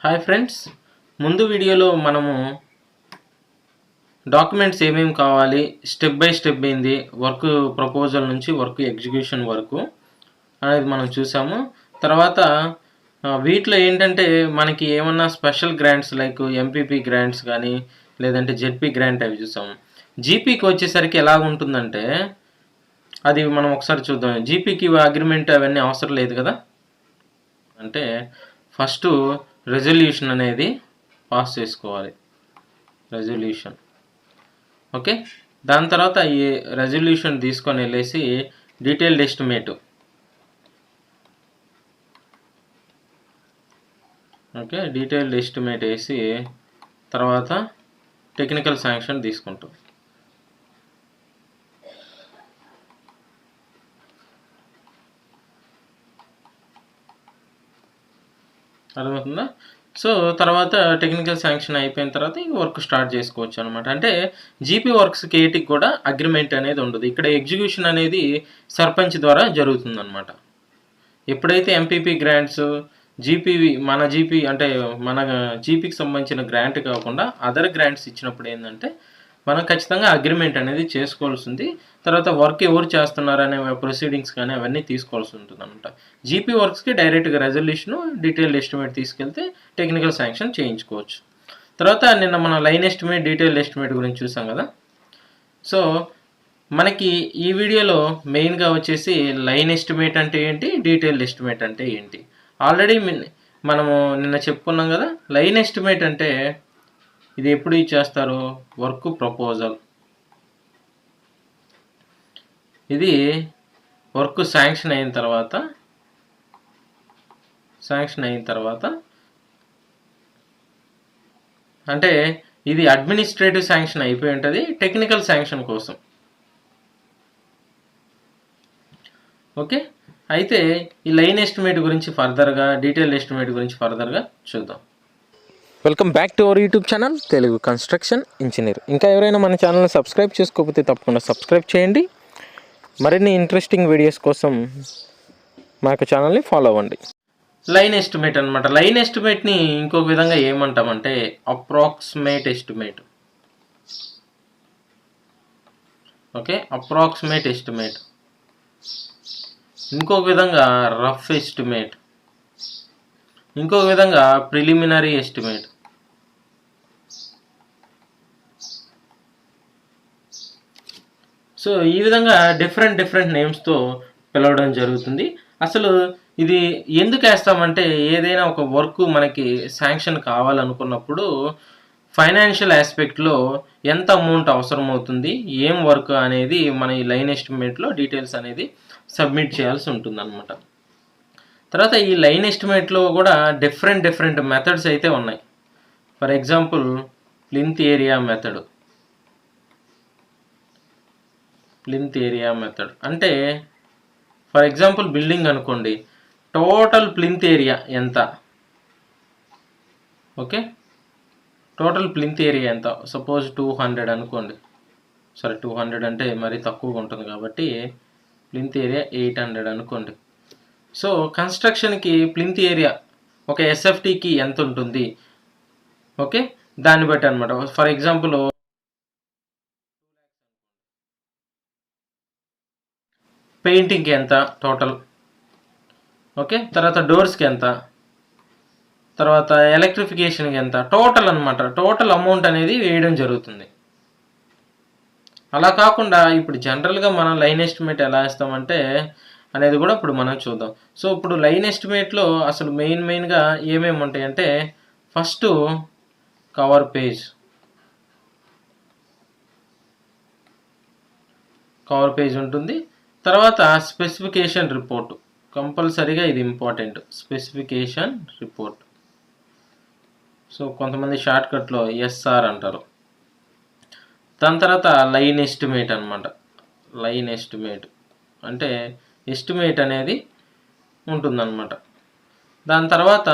Hi friends, ముందు వీడియోలో మనము డాక్యుమెంట్స్ ఏమేమి కావాలి, స్టెప్ బై స్టెప్ ఏంది, వర్క్ ప్రపోజల్ నుంచి వర్క్ ఎగ్జిక్యూషన్ వరకు అనేది మనం చూసాము. తర్వాత వీటిలో ఏంటంటే మనకి ఏమన్నా special grants like MPP grants కానీ లేదంటే జెడ్పీ గ్రాంట్ అవి చూసాము. జీపీకి వచ్చేసరికి ఎలా ఉంటుందంటే అది మనం ఒకసారి చూద్దాం. జీపీకి అగ్రిమెంట్ అవన్నీ అవసరం లేదు కదా. అంటే ఫస్ట్ రెజల్యూషన్ అనేది పాస్ చేసుకోవాలి. Resolution okay. దాని తర్వాత ఈ రెజల్యూషన్ తీసుకొని వెళ్ళేసి detailed estimate okay, detailed estimate వేసి తర్వాత టెక్నికల్ శాంక్షన్ తీసుకుంటాం. అర్థమవుతుందా? సో తర్వాత టెక్నికల్ శాంక్షన్ అయిపోయిన తర్వాత ఇంక వర్క్ స్టార్ట్ చేసుకోవచ్చు అనమాట. అంటే జీపీ వర్క్స్కి ఏటికి కూడా అగ్రిమెంట్ అనేది ఉండదు. ఇక్కడ ఎగ్జిక్యూషన్ అనేది సర్పంచ్ ద్వారా జరుగుతుంది అనమాట. ఎప్పుడైతే ఎంపీపీ గ్రాంట్స్ జీపీవి మన జీపీ అంటే మన జీపీకి సంబంధించిన గ్రాంట్ కాకుండా అదర్ గ్రాంట్స్ ఇచ్చినప్పుడు ఏంటంటే మనం ఖచ్చితంగా అగ్రిమెంట్ అనేది చేసుకోవాల్సి ఉంది. తర్వాత వర్క్ ఎవరు చేస్తున్నారు అనే ప్రొసీడింగ్స్ కానీ అవన్నీ తీసుకోవాల్సి ఉంటుంది అనమాట. జీపీ వర్క్స్కి డైరెక్ట్గా రెజల్యూషన్ డీటెయిల్డ్ ఎస్టిమేట్ తీసుకెళ్తే టెక్నికల్ శాంక్షన్ చేయించుకోవచ్చు. తర్వాత నిన్న మనం లైన్ ఎస్టిమేట్ డీటెయిల్డ్ ఎస్టిమేట్ గురించి చూసాం కదా. సో మనకి ఈ వీడియోలో మెయిన్గా వచ్చేసి లైన్ ఎస్టిమేట్ అంటే ఏంటి, డీటెయిల్డ్ ఎస్టిమేట్ అంటే ఏంటి ఆల్రెడీ మనము నిన్న చెప్పుకున్నాం కదా. లైన్ ఎస్టిమేట్ అంటే ఇది ఎప్పుడు ఇచ్చేస్తారు, వర్క్ ప్రపోజల్. ఇది వర్క్ శాంక్షన్ అయిన తర్వాత అంటే ఇది అడ్మినిస్ట్రేటివ్ శాంక్షన్ అయిపోయి ఉంటుంది టెక్నికల్ శాంక్షన్ కోసం. ఓకే, అయితే ఈ లైన్ ఎస్టిమేట్ గురించి ఫర్దర్గా డీటెయిల్ ఎస్టిమేట్ గురించి ఫర్దర్గా చూద్దాం. Welcome back to our YouTube channel Telugu construction engineer. ఇంకా ఎవరైనా మన ఛానల్ని సబ్స్క్రైబ్ చేసుకోకపోతే తప్పకుండా సబ్స్క్రైబ్ చేయండి. మరిన్ని ఇంట్రెస్టింగ్ వీడియోస్ కోసం మా యొక్క ఛానల్ని ఫాలో అవ్వండి. లైన్ ఎస్టిమేట్ అనమాట. లైన్ ఎస్టిమేట్ని ఇంకొక విధంగా ఏమంటామంటే approximate estimate. Okay, approximate estimate. ఇంకొక విధంగా రఫ్ ఎస్టిమేట్, ఇంకొక విధంగా ప్రిలిమినరీ ఎస్టిమేట్. సో ఈ విధంగా డిఫరెంట్ నేమ్స్తో పిలవడం జరుగుతుంది. అసలు ఇది ఎందుకు వేస్తామంటే ఏదైనా ఒక వర్క్ మనకి శాంక్షన్ కావాలనుకున్నప్పుడు ఫైనాన్షియల్ ఆస్పెక్ట్లో ఎంత అమౌంట్ అవసరం అవుతుంది, ఏం వర్క్ అనేది మన ఈ లైన్ ఎస్టిమేట్లో డీటెయిల్స్ అనేది సబ్మిట్ చేయాల్సి ఉంటుంది అనమాట. తర్వాత ఈ లైన్ ఎస్టిమేట్లో కూడా డిఫరెంట్ మెథడ్స్ అయితే ఉన్నాయి. For example plinth area method అంటే ఫర్ ఎగ్జాంపుల్ బిల్డింగ్ అనుకోండి, టోటల్ ప్లింత్ ఏరియా ఎంత. ఓకే, టోటల్ ప్లింత్ ఏరియా ఎంత, సపోజ్ 200 అనుకోండి. సరే 200 అంటే మరీ తక్కువగా ఉంటుంది కాబట్టి ప్లింత్ ఏరియా 800 అనుకోండి. సో కన్స్ట్రక్షన్కి ప్లింత్ ఏరియా ఒక ఎస్ఎఫ్టీకి ఎంత ఉంటుంది, ఓకే, దాన్ని బట్టి అనమాట. ఫర్ ఎగ్జాంపుల్ పెయింటింగ్కి ఎంత టోటల్, ఓకే, తర్వాత డోర్స్కి ఎంత, తర్వాత ఎలక్ట్రిఫికేషన్కి ఎంత, టోటల్ అనమాట. టోటల్ అమౌంట్ అనేది వేయడం జరుగుతుంది. అలా కాకుండా ఇప్పుడు జనరల్గా మనం లైన్ ఎస్టిమేట్ ఎలా వేస్తామంటే అనేది కూడా ఇప్పుడు మనం చూద్దాం. సో ఇప్పుడు లైన్ ఎస్టిమేట్లో అసలు మెయిన్గా ఏమేమి ఉంటాయంటే ఫస్ట్ కవర్ పేజ్ ఉంటుంది. తర్వాత స్పెసిఫికేషన్ రిపోర్ట్, కంపల్సరీగా ఇది ఇంపార్టెంట్, స్పెసిఫికేషన్ రిపోర్ట్. సో కొంతమంది షార్ట్కట్లో ఎస్ఆర్ అంటారు. దాని తర్వాత లైన్ ఎస్టిమేట్ అనమాట. లైన్ ఎస్టిమేట్ అంటే ఎస్టిమేట్ అనేది ఉంటుందన్నమాట. దాని తర్వాత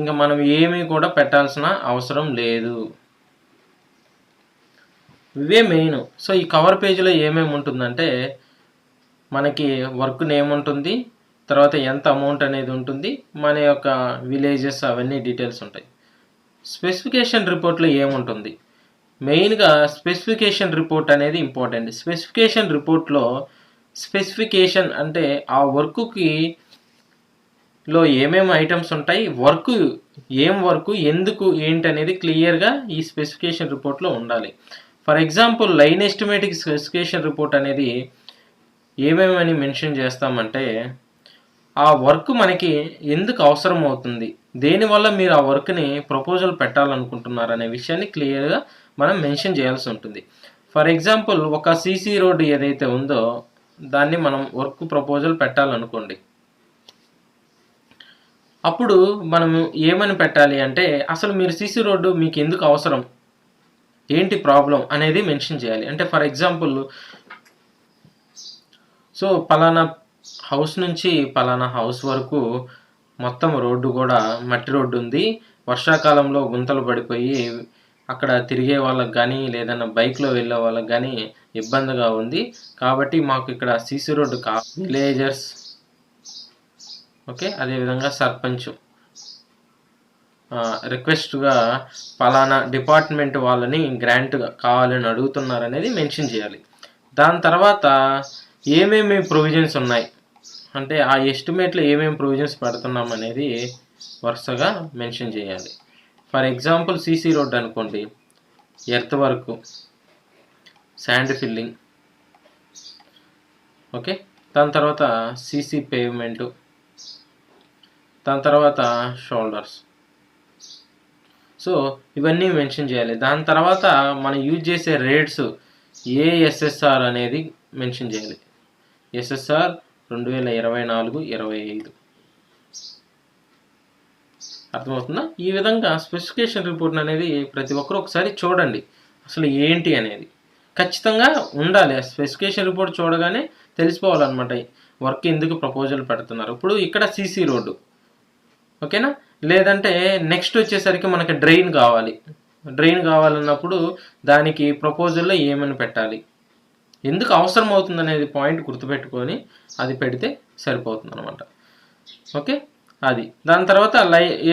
ఇంకా మనం ఏమీ కూడా పెట్టాల్సిన అవసరం లేదు, ఇవే మెయిన్. సో ఈ కవర్ పేజీలో ఏమేమి ఉంటుందంటే మనకి వర్క్ నేమ్ ఉంటుంది, తర్వాత ఎంత అమౌంట్ అనేది ఉంటుంది, మన యొక్క విలేజెస్ అవన్నీ డీటెయిల్స్ ఉంటాయి. స్పెసిఫికేషన్ రిపోర్ట్లో ఏముంటుంది? మెయిన్గా స్పెసిఫికేషన్ రిపోర్ట్ అనేది ఇంపార్టెంట్. స్పెసిఫికేషన్ రిపోర్ట్లో స్పెసిఫికేషన్ అంటే ఆ వర్క్కి లో ఏమేమి ఐటమ్స్ ఉంటాయి, వర్క్ ఎందుకు ఏంటి అనేది క్లియర్గా ఈ స్పెసిఫికేషన్ రిపోర్ట్లో ఉండాలి. For example line estimating specification report అనేది ఏమేమని మెన్షన్ చేస్తామంటే ఆ వర్క్ మనకి ఎందుకు అవసరం అవుతుంది, దేనివల్ల మీరు ఆ వర్క్ని ప్రపోజల్ పెట్టాలనుకుంటున్నారు అనే విషయాన్ని క్లియర్గా మనం మెన్షన్ చేయాల్సి ఉంటుంది. ఫర్ ఎగ్జాంపుల్ ఒక సీసీ రోడ్డు ఏదైతే ఉందో దాన్ని మనం వర్క్ ప్రపోజల్ పెట్టాలనుకోండి. అప్పుడు మనం ఏమని పెట్టాలి అంటే అసలు మీరు సీసీ రోడ్డు మీకు ఎందుకు అవసరం, ఏంటి ప్రాబ్లం అనేది మెన్షన్ చేయాలి. అంటే ఫర్ ఎగ్జాంపుల్ సో పలానా హౌస్ నుంచి పలానా హౌస్ వరకు మొత్తం రోడ్డు కూడా మట్టి రోడ్డు ఉంది, వర్షాకాలంలో గుంతలు పడిపోయి అక్కడ తిరిగే వాళ్ళకి కానీ లేదన్నా బైక్లో వెళ్ళే వాళ్ళకి కానీ ఇబ్బందిగా ఉంది, కాబట్టి మాకు ఇక్కడ సీసీ రోడ్డు విలేజర్స్ ఓకే అదేవిధంగా సర్పంచ్ రిక్వెస్ట్గా పలానా డిపార్ట్మెంట్ వాళ్ళని గ్రాంట్ కావాలని అడుగుతున్నారు అనేది మెన్షన్ చేయాలి. దాని తర్వాత ఏమేమి ప్రొవిజన్స్ ఉన్నాయి అంటే ఆ ఎస్టిమేట్లో ఏమేమి ప్రొవిజన్స్ పెడుతున్నాం అనేది వరుసగా మెన్షన్ చేయాలి. ఫర్ ఎగ్జాంపుల్ సీసీ రోడ్ అనుకోండి, earth work, sand filling, okay దాని తర్వాత సీసీ పేవ్మెంటు, దాని తర్వాత షోల్డర్స్. సో ఇవన్నీ మెన్షన్ చేయాలి. దాని తర్వాత మనం యూజ్ చేసే రేట్స్ ఏఎస్ఎస్ఆర్ అనేది మెన్షన్ చేయాలి. ఎస్ఎస్ఆర్ 2024-25 అర్థమవుతుందా? ఈ విధంగా స్పెసిఫికేషన్ రిపోర్ట్ అనేది ప్రతి ఒక్కరు ఒకసారి చూడండి అసలు ఏంటి అనేది ఖచ్చితంగా ఉండాలి. ఆ స్పెసిఫికేషన్ రిపోర్ట్ చూడగానే తెలిసిపోవాలన్నమాట వర్క్ ఎందుకు ప్రపోజల్ పెడుతున్నారు. ఇప్పుడు ఇక్కడ సీసీ రోడ్డు ఓకేనా, లేదంటే నెక్స్ట్ వచ్చేసరికి మనకి డ్రైన్ కావాలన్నప్పుడు దానికి ప్రపోజల్లో ఏమని పెట్టాలి, ఎందుకు అవసరం అవుతుంది అనేది పాయింట్ గుర్తుపెట్టుకొని అది పెడితే సరిపోతుంది అనమాట. ఓకే అది దాని తర్వాత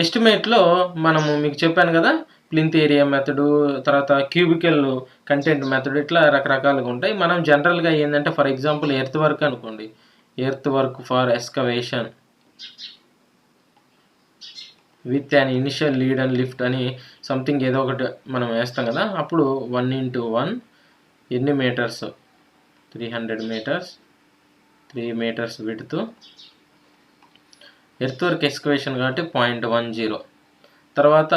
ఎస్టిమేట్లో మనము మీకు చెప్పాను కదా ప్లింత్ ఏరియా మెథడు, తర్వాత క్యూబికల్ కంటెంట్ మెథడ్, ఇట్లా రకరకాలుగా ఉంటాయి. మనం జనరల్గా ఏంటంటే ఫర్ ఎగ్జాంపుల్ ఎర్త్ వర్క్ అనుకోండి, earth work for excavation with an initial lead and lift అని సంథింగ్ ఏదో ఒకటి మనం వేస్తాం కదా, అప్పుడు 1x1 ఎన్ని meters, 300 meters, 3 meters width, earth work excavation కాబట్టి 0.10. తర్వాత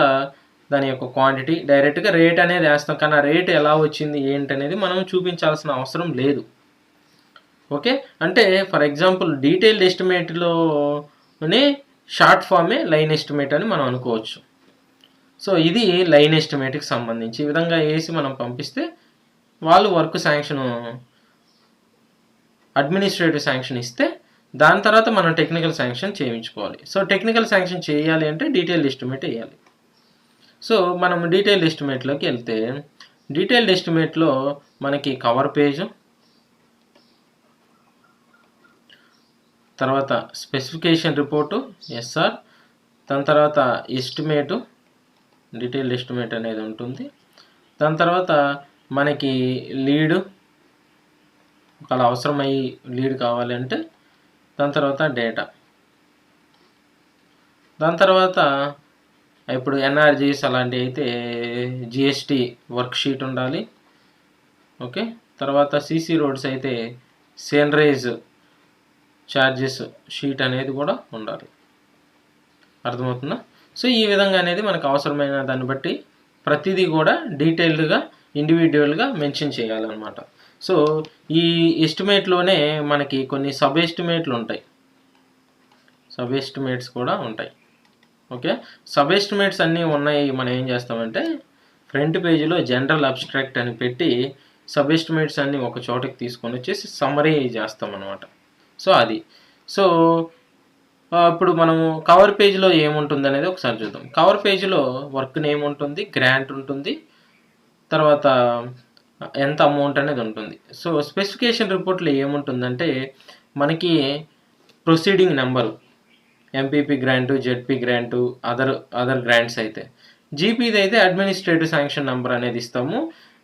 దాని యొక్క క్వాంటిటీ డైరెక్ట్గా రేట్ అనేది వేస్తాం, కానీ ఆ రేట్ ఎలా వచ్చింది ఏంటనేది మనం చూపించాల్సిన అవసరం లేదు. ఓకే అంటే ఫర్ ఎగ్జాంపుల్ డీటెయిల్డ్ ఎస్టిమేట్లోనే షార్ట్ ఫామే లైన్ ఎస్టిమేట్ అని మనం అనుకోవచ్చు. సో ఇది లైన్ ఎస్టిమేట్కి సంబంధించి ఈ విధంగా వేసి మనం పంపిస్తే వాళ్ళు వర్క్ శాంక్షన్ అడ్మినిస్ట్రేటివ్ శాంక్షన్ ఇస్తే దాని తర్వాత మనం టెక్నికల్ శాంక్షన్ చేయించుకోవాలి. సో టెక్నికల్ శాంక్షన్ చేయాలి అంటే డీటెయిల్డ్ ఎస్టిమేట్ వేయాలి. సో మనం డీటెయిల్డ్ ఎస్టిమేట్లోకి వెళ్తే డీటెయిల్డ్ ఎస్టిమేట్లో మనకి కవర్ పేజ్, తర్వాత స్పెసిఫికేషన్ రిపోర్టు ఎస్ఆర్, దాని తర్వాత ఎస్టిమేటు డీటెయిల్డ్ ఎస్టిమేట్ అనేది ఉంటుంది. దాని తర్వాత మనకి లీడు ఒకవేళ అవసరమయ్యి లీడ్ కావాలి అంటే, దాని తర్వాత డేటా, దాని తర్వాత ఇప్పుడు ఎన్ఆర్జీస్ అలాంటివి అయితే జిఎస్టీ వర్క్ షీట్ ఉండాలి. ఓకే తర్వాత సీసీ రోడ్స్ అయితే సేనరైజ్ ఛార్జెస్ షీట్ అనేది కూడా ఉండాలి. అర్థమవుతుందా? సో ఈ విధంగా అనేది మనకు అవసరమైన దాన్ని బట్టి ప్రతిదీ కూడా డీటెయిల్డ్గా ఇండివిజువల్గా మెన్షన్ చేయాలన్నమాట. సో ఈ ఎస్టిమేట్లోనే మనకి కొన్ని సబ్ ఎస్టిమేట్లు ఉంటాయి, సబ్ ఎస్టిమేట్స్ కూడా ఉంటాయి. ఓకే సబ్ ఎస్టిమేట్స్ అన్నీ ఉన్నాయి. మనం ఏం చేస్తామంటే ఫ్రంట్ పేజీలో జనరల్ అబ్స్ట్రాక్ట్ అని పెట్టి సబ్ ఎస్టిమేట్స్ అన్నీ ఒక చోటకి తీసుకొని వచ్చేసి సమ్మరీ చేస్తాం అన్నమాట. సో అది సో ఇప్పుడు మనము కవర్ పేజ్లో ఏముంటుంది అనేది ఒకసారి చూద్దాం. కవర్ పేజ్లో వర్క్ నేమ్ ఉంటుంది, గ్రాంట్ ఉంటుంది, తర్వాత ఎంత అమౌంట్ అనేది ఉంటుంది. సో స్పెసిఫికేషన్ రిపోర్ట్లో ఏముంటుందంటే మనకి proceeding number, MPP grant, ZP grant, other grants అయితే జీపీది అయితే అడ్మినిస్ట్రేటివ్ శాంక్షన్ నెంబర్ అనేది ఇస్తాము.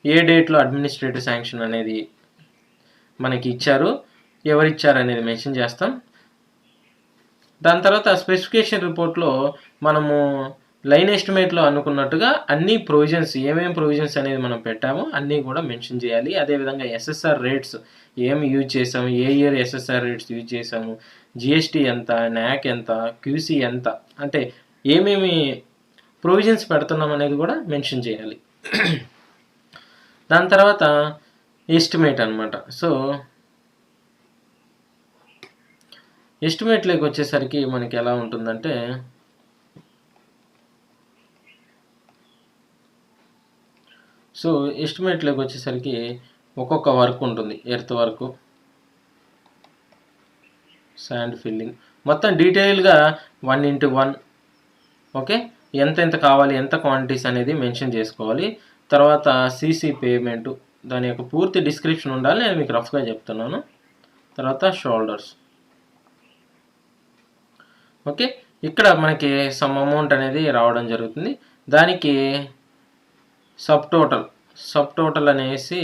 ఏ డేట్లో అడ్మినిస్ట్రేటివ్ శాంక్షన్ అనేది మనకి ఇచ్చారు, ఎవరు ఇచ్చారు అనేది మెన్షన్ చేస్తాం. దాని తర్వాత స్పెసిఫికేషన్ రిపోర్ట్లో మనము లైన్ ఎస్టిమేట్లో అనుకున్నట్టుగా అన్ని ప్రొవిజన్స్, ఏమేమి ప్రొవిజన్స్ అనేది మనం పెట్టామో అన్నీ కూడా మెన్షన్ చేయాలి. అదేవిధంగా ఎస్ఎస్ఆర్ రేట్స్ ఏమి యూజ్ చేసాము, ఏ ఇయర్ ఎస్ఎస్ఆర్ రేట్స్ యూజ్ చేసాము, జిఎస్టీ ఎంత, న్యాక్ ఎంత, క్యూసీ ఎంత, అంటే ఏమేమి ప్రొవిజన్స్ పెడుతున్నాం అనేది కూడా మెన్షన్ చేయాలి. దాని తర్వాత ఎస్టిమేట్ అనమాట. సో ఎస్టిమేట్లోకి వచ్చేసరికి మనకి ఎలా ఉంటుందంటే, సో ఎస్టిమేట్లోకి వచ్చేసరికి ఒక్కొక్క వర్క్ ఉంటుంది. ఎర్త్ వర్క్, శాండ్ ఫిల్లింగ్, మొత్తం డీటెయిల్గా 1:1, ఓకే, ఎంత కావాలి, ఎంత క్వాంటిటీస్ అనేది మెన్షన్ చేసుకోవాలి. తర్వాత సీసీ పేమెంటు, దాని యొక్క పూర్తి డిస్క్రిప్షన్ ఉండాలి, నేను మీకు రఫ్గా చెప్తున్నాను. తర్వాత షోల్డర్స్, ఓకే, ఇక్కడ మనకి సమ్ అమౌంట్ అనేది రావడం జరుగుతుంది. దానికి సబ్ టోటల్ అనేసి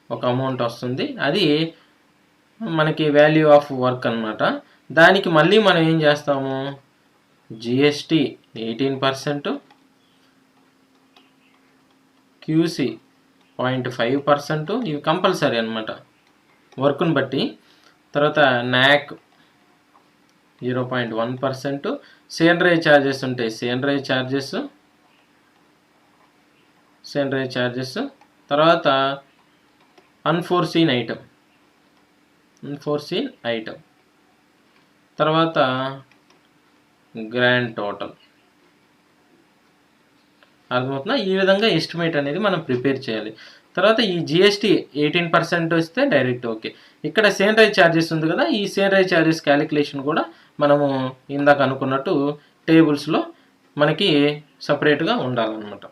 ఒక అమౌంట్ వస్తుంది, అది మనకి వాల్యూ ఆఫ్ వర్క్ అనమాట. దానికి మళ్ళీ మనం ఏం చేస్తాము, జిఎస్టీ 18%, క్యూసీ 0.5%, ఇవి కంపల్సరీ అనమాట వర్క్ను బట్టి. తర్వాత న్యాక్ 0.1%, సేండ్రైజ్ ఛార్జెస్ ఉంటాయి, సేండ్రైజ్ ఛార్జెస్. తర్వాత అన్ఫోర్సీన్ ఐటమ్, తర్వాత గ్రాండ్ టోటల్. అర్థమవుతుందా? ఈ విధంగా ఎస్టిమేట్ అనేది మనం ప్రిపేర్ చేయాలి. తర్వాత ఈ జిఎస్టీ 18% వస్తే డైరెక్ట్ ఓకే. ఇక్కడ సేండ్రైజ్ ఛార్జెస్ ఉంది కదా, ఈ సేండ్రైజ్ ఛార్జెస్ క్యాలిక్యులేషన్ కూడా మనము ఇందాక అనుకున్నట్టు టేబుల్స్లో మనకి సపరేట్గా ఉండాలన్నమాట.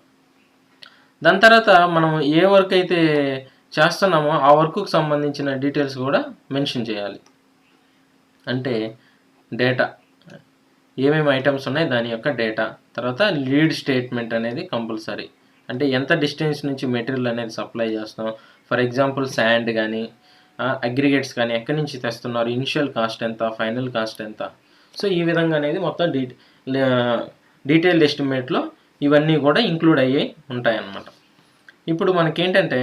దాని తర్వాత మనం ఏ వర్క్ అయితే చేస్తున్నామో ఆ వర్క్కు సంబంధించిన డీటెయిల్స్ కూడా మెన్షన్ చేయాలి. అంటే డేటా, ఏమేమి ఐటమ్స్ ఉన్నాయి దాని యొక్క డేటా. తర్వాత లీడ్ స్టేట్మెంట్ అనేది కంపల్సరీ, అంటే ఎంత డిస్టెన్స్ నుంచి మెటీరియల్ అనేది సప్లై చేస్తాం. ఫర్ ఎగ్జాంపుల్ శాండ్ కానీ అగ్రిగేట్స్ కానీ ఎక్కడి నుంచి తెస్తున్నారు, ఇనిషియల్ కాస్ట్ ఎంత, ఫైనల్ కాస్ట్ ఎంత. సో ఈ విధంగా అనేది మొత్తం డీటెయిల్డ్ ఎస్టిమేట్లో ఇవన్నీ కూడా ఇంక్లూడ్ అయ్యి ఉంటాయన్నమాట. ఇప్పుడు మనకేంటంటే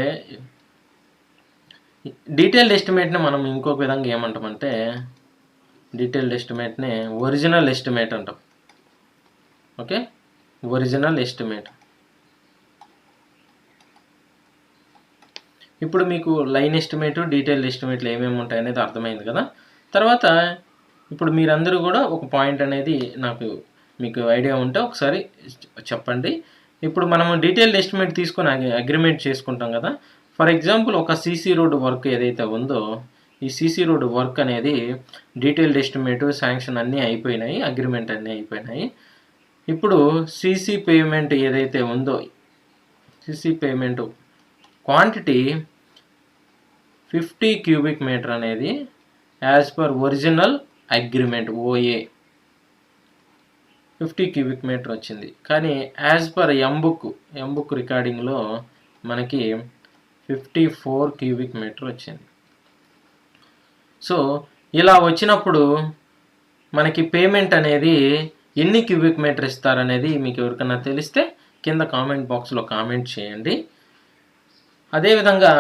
డీటెయిల్డ్ ఎస్టిమేట్ని మనం ఇంకొక విధంగా ఏమంటామంటే, డీటెయిల్డ్ ఎస్టిమేట్ని ఒరిజినల్ ఎస్టిమేట్ అంటాం. Okay, original estimate. ఇప్పుడు మీకు లైన్ ఎస్టిమేట్, డీటెయిల్డ్ ఎస్టిమేట్లు ఏమేమి ఉంటాయి అనేది అర్థమైంది కదా. తర్వాత ఇప్పుడు మీరందరూ కూడా ఒక పాయింట్ అనేది మీకు ఐడియా ఉంటే ఒకసారి చెప్పండి. ఇప్పుడు మనము డీటెయిల్డ్ ఎస్టిమేట్ తీసుకొని అగ్రిమెంట్ చేసుకుంటాం కదా. ఫర్ ఎగ్జాంపుల్ ఒక సీసీ రోడ్ వర్క్ ఏదైతే ఉందో, ఈ సీసీ రోడ్ వర్క్ అనేది డీటెయిల్డ్ ఎస్టిమేట్, శాంక్షన్ అన్నీ అయిపోయినాయి, అగ్రిమెంట్ అన్నీ అయిపోయినాయి. ఇప్పుడు సీసీ పేమెంట్ ఏదైతే ఉందో, CC payment quantity 50 cubic metre అనేది as per original agreement OA 50 cubic metre వచ్చింది. కానీ యాజ్ పర్ ఎంబుక్ రికార్డింగ్లో మనకి 54 క్యూబిక్ మీటర్ వచ్చింది. సో ఇలా వచ్చినప్పుడు మనకి పేమెంట్ అనేది ఎన్ని క్యూబిక్ మీటర్ ఇస్తారనేది మీకు ఎవరికైనా తెలిస్తే కింద కామెంట్ బాక్స్లో కామెంట్ చేయండి. అదేవిధంగా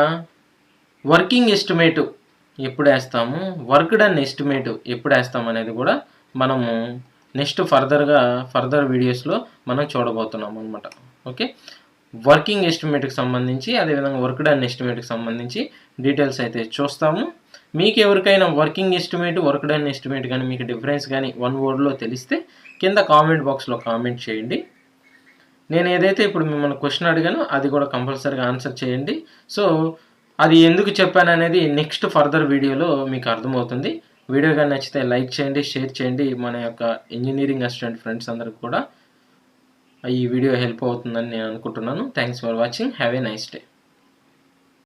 వర్కింగ్ ఎస్టిమేట్ ఎప్పుడు వేస్తాము, వర్క్ డన్ ఎస్టిమేట్ ఎప్పుడు వేస్తాము అనేది కూడా మనము నెక్స్ట్ ఫర్దర్ వీడియోస్లో మనం చూడబోతున్నాం అనమాట. ఓకే, వర్కింగ్ ఎస్టిమేట్కి సంబంధించి, అదేవిధంగా వర్క్ డన్ ఎస్టిమేట్కి సంబంధించి డీటెయిల్స్ అయితే చూస్తాము. మీకు ఎవరికైనా working estimate, work done estimate కానీ మీకు డిఫరెన్స్ కానీ వన్ వర్డ్లో తెలిస్తే కింద కామెంట్ బాక్స్లో కామెంట్ చేయండి. నేను ఏదైతే ఇప్పుడు మిమ్మల్ని క్వశ్చన్ అడిగానో అది కూడా కంపల్సరీగా ఆన్సర్ చేయండి. సో అది ఎందుకు చెప్పాను అనేది నెక్స్ట్ ఫర్దర్ వీడియోలో మీకు అర్థమవుతుంది. వీడియో కానీ నచ్చితే లైక్ చేయండి, షేర్ చేయండి. మన యొక్క ఇంజనీరింగ్ అసిస్టెంట్ ఫ్రెండ్స్ అందరికి కూడా ఈ వీడియో హెల్ప్ అవుతుందని నేను అనుకుంటున్నాను. Thanks for watching. Have a nice day.